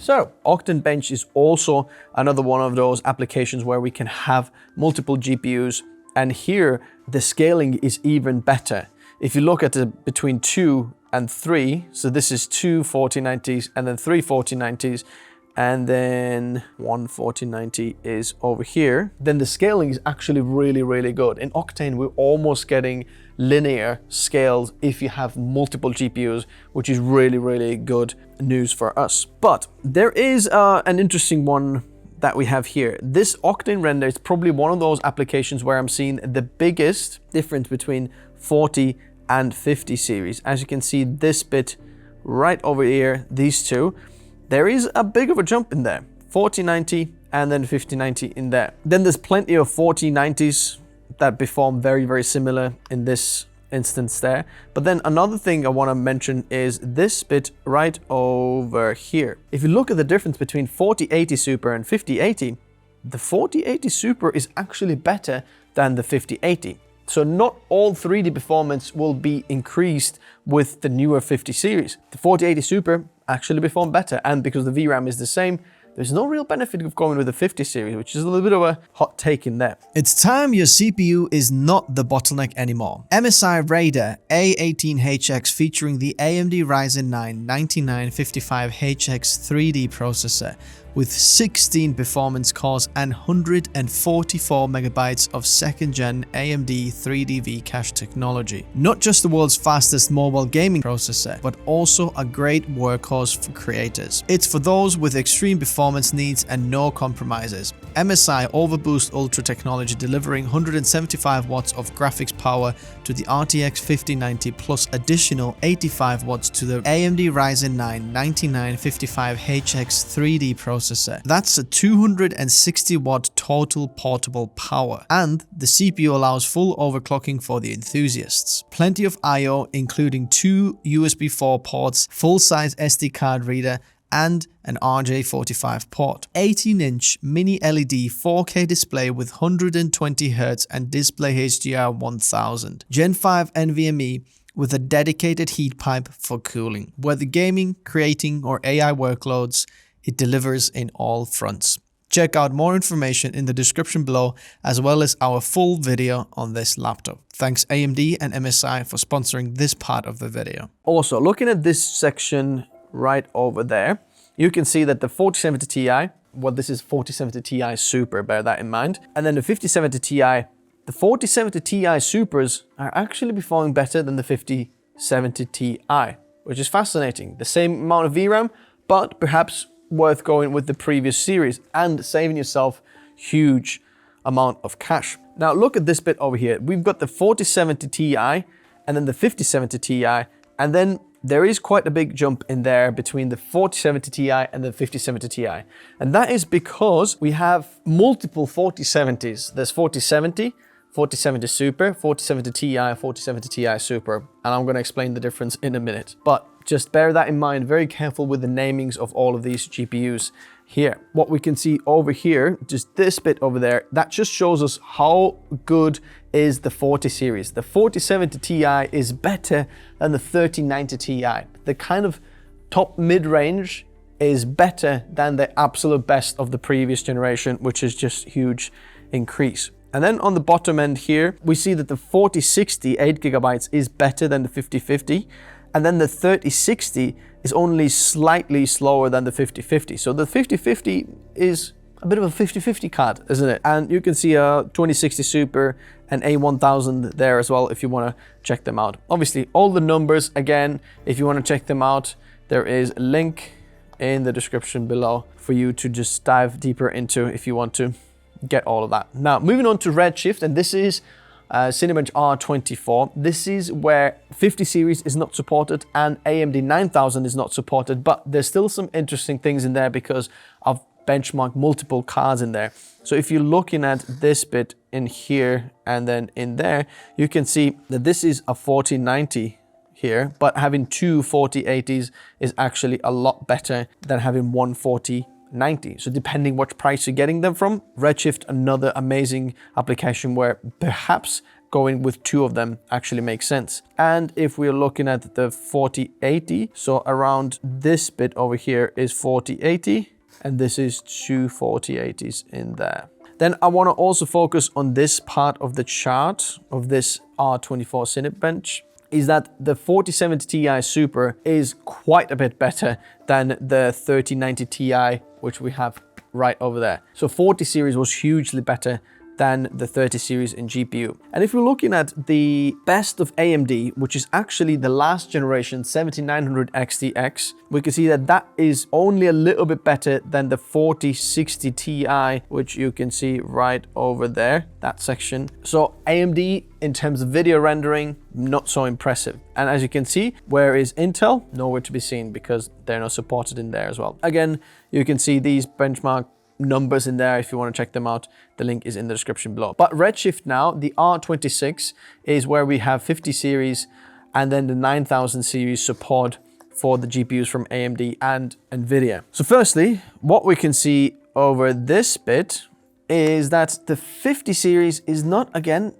So Octane Bench is also another one of those applications where we can have multiple GPUs, and here the scaling is even better. If you look at it between 2 and 3, so this is 2 4090s and then 3 4090s, and then one 4090 is over here, then the scaling is actually really, really good. In Octane, we're almost getting linear scales if you have multiple GPUs, which is really, really good news for us. But there is an interesting one that we have here. This Octane render is probably one of those applications where I'm seeing the biggest difference between 40 and 50 series. As you can see, this bit right over here, these two, there is a big of a jump in there. 4090 and then 5090 in there. Then there's plenty of 4090s that perform very, very similar in this instance there. But then another thing I want to mention is this bit right over here. If you look at the difference between 4080 Super and 5080, the 4080 Super is actually better than the 5080. So not all 3D performance will be increased with the newer 50 series. The 4080 Super actually perform better, and because the VRAM is the same, there's no real benefit of going with the 50 series, which is a little bit of a hot take in there. It's time your CPU is not the bottleneck anymore. MSI Radeon A18HX featuring the AMD Ryzen 9 9955HX 3D processor with 16 performance cores and 144 megabytes of second-gen AMD 3D V-Cache technology. Not just the world's fastest mobile gaming processor, but also a great workhorse for creators. It's for those with extreme performance needs and no compromises. MSI Overboost Ultra technology delivering 175 watts of graphics power to the RTX 5090 plus additional 85 watts to the AMD Ryzen 9 9955HX 3D processor. That's a 260 watt total portable power, and the CPU allows full overclocking for the enthusiasts. Plenty of I/O including 2 USB 4 ports, full-size SD card reader, and an RJ45 port. 18-inch mini LED 4K display with 120Hz and display HDR 1000. Gen 5 NVMe with a dedicated heat pipe for cooling. Whether gaming, creating, or AI workloads, it delivers in all fronts. Check out more information in the description below, as well as our full video on this laptop. Thanks AMD and MSI for sponsoring this part of the video. Also, looking at this section right over there, you can see that the 4070 Ti, well, this is 4070 Ti Super, bear that in mind. And then the 5070 Ti, the 4070 Ti Supers are actually performing better than the 5070 Ti, which is fascinating. The same amount of VRAM, but perhaps worth going with the previous series and saving yourself huge amount of cash. Now look at this bit over here. We've got the 4070 Ti and then the 5070 Ti, and then there is quite a big jump in there between the 4070 Ti and the 5070 Ti. And that is because we have multiple 4070s. There's 4070, 4070 Super, 4070 Ti, 4070 Ti Super. And I'm going to explain the difference in a minute. But just bear that in mind, very careful with the namings of all of these GPUs here. What we can see over here, just this bit over there, that just shows us how good is the 40 series. The 4070 Ti is better than the 3090 Ti. The kind of top mid-range is better than the absolute best of the previous generation, which is just huge increase. And then on the bottom end here, we see that the 4060 8GB is better than the 5050. And then the 3060 is only slightly slower than the 5050. So the 5050 is a bit of a 50-50 card, isn't it? And you can see a 2060 Super and A1000 there as well if you want to check them out. Obviously, all the numbers, again, if you want to check them out, there is a link in the description below for you to just dive deeper into if you want to get all of that. Now, moving on to Redshift, and this is Cinebench R24. This is where 50 series is not supported and AMD 9000 is not supported, but there's still some interesting things in there because I've benchmarked multiple cards in there. So if you're looking at this bit in here and then in there, you can see that this is a 4090 here, but having two 4080s is actually a lot better than having one 4090. So depending what price you're getting them from, Redshift, another amazing application where perhaps going with two of them actually makes sense. And if we're looking at the 4080, so around this bit over here is 4080, and this is two 4080s in there. Then I want to also focus on this part of the chart of this R24 Cinebench, is that the 4070 Ti Super is quite a bit better than the 3090 Ti, which we have right over there. So 40 series was hugely better than the 30 series in GPU. And if we're looking at the best of AMD, which is actually the last generation 7900 XTX, we can see that that is only a little bit better than the 4060 Ti, which you can see right over there, that section. So AMD, in terms of video rendering, not so impressive. And as you can see, where is Intel? Nowhere to be seen because they're not supported in there as well. Again, you can see these benchmark numbers in there if you want to check them out. The link is in the description below. But Redshift now, the R26 is where we have 50 series and then the 9000 series support for the GPUs from AMD and Nvidia. So firstly, what we can see over this bit is that the 50 series is not, again,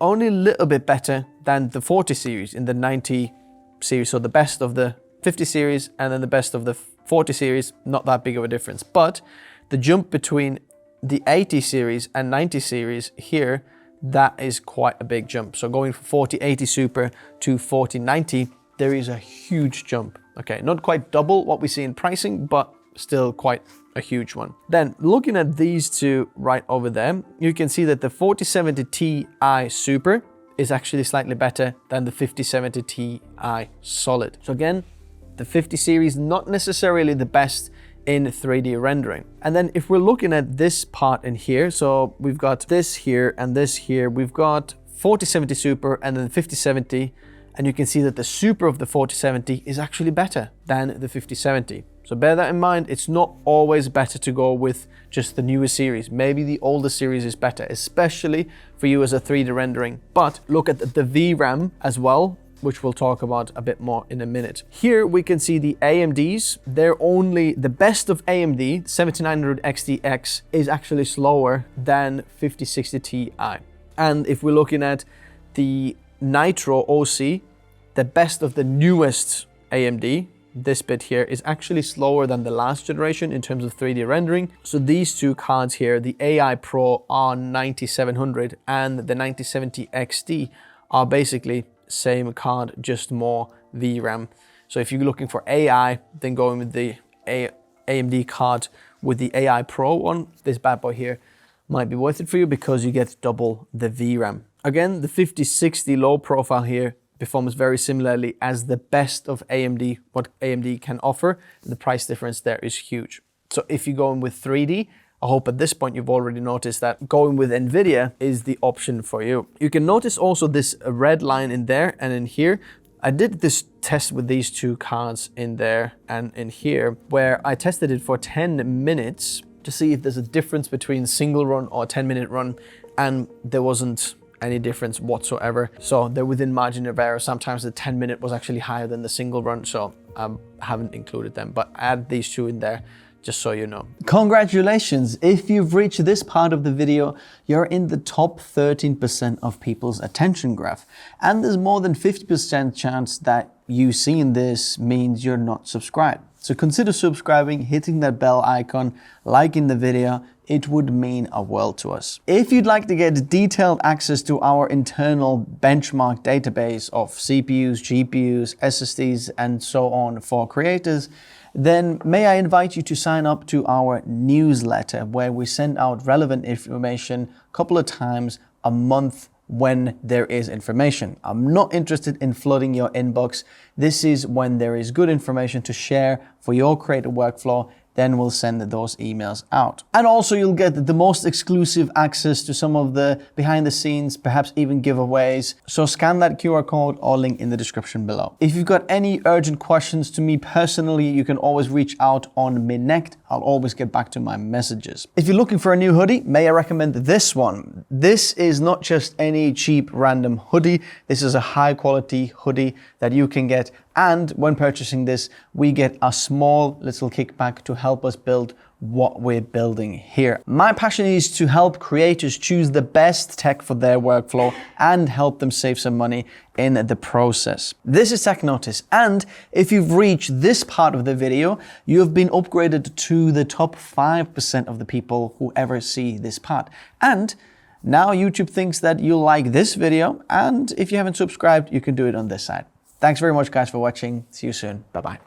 only a little bit better than the 40 series in the 90 series. So the best of the 50 series and then the best of the 40 series, not that big of a difference. But the jump between the 80 series and 90 series here, that is quite a big jump. So going from 4080 Super to 4090, there is a huge jump. Okay, not quite double what we see in pricing, but still quite a huge one. Then looking at these two right over there, you can see that the 4070 Ti Super is actually slightly better than the 5070 Ti Solid. So again, the 50 series, not necessarily the best in 3D rendering. And then if we're looking at this part in here, so we've got this here and this here, we've got 4070 Super and then 5070, and you can see that the Super of the 4070 is actually better than the 5070. So bear that in mind, it's not always better to go with just the newer series. Maybe the older series is better, especially for you as a 3D rendering. But look at the VRAM as well, which we'll talk about a bit more in a minute. Here we can see the AMDs. They're only the best of AMD, 7900 XTX, is actually slower than 5060 Ti. And if we're looking at the Nitro OC, the best of the newest AMD, this bit here is actually slower than the last generation in terms of 3D rendering. So these two cards here, the AI Pro R9700 and the 9070 XT, are basically same card, just more VRAM. So if you're looking for AI, then going with the AMD card with the AI Pro one, this bad boy here might be worth it for you because you get double the VRAM. Again, the 5060 low profile here performs very similarly as the best of AMD, what AMD can offer. The price difference there is huge. So if you're going with 3D, I hope at this point you've already noticed that going with Nvidia is the option for you. You can notice also this red line in there and in here. I did this test with these two cards in there and in here, where I tested it for 10 minutes to see if there's a difference between single run or 10-minute run, and there wasn't any difference whatsoever. So they're within margin of error. Sometimes the 10-minute was actually higher than the single run, so I haven't included them, but add these two in there just so you know. Congratulations! If you've reached this part of the video, you're in the top 13% of people's attention graph. And there's more than 50% chance that you seeing this means you're not subscribed. So consider subscribing, hitting that bell icon, liking the video. It would mean a world to us. If you'd like to get detailed access to our internal benchmark database of CPUs, GPUs, SSDs, and so on for creators, then may I invite you to sign up to our newsletter, where we send out relevant information a couple of times a month when there is information. I'm not interested in flooding your inbox. This is when there is good information to share for your creative workflow. Then we'll send those emails out. And also you'll get the most exclusive access to some of the behind the scenes, perhaps even giveaways. So scan that QR code or link in the description below. If you've got any urgent questions to me personally, you can always reach out on Minect. I'll always get back to my messages. If you're looking for a new hoodie, may I recommend this one. This is not just any cheap random hoodie. This is a high quality hoodie that you can get And when purchasing this, we get a small little kickback to help us build what we're building here. My passion is to help creators choose the best tech for their workflow and help them save some money in the process. This is Tech Notice, and if you've reached this part of the video, you have been upgraded to the top 5% of the people who ever see this part. And now YouTube thinks that you'll like this video, and if you haven't subscribed, you can do it on this side. Thanks very much, guys, for watching. See you soon. Bye-bye.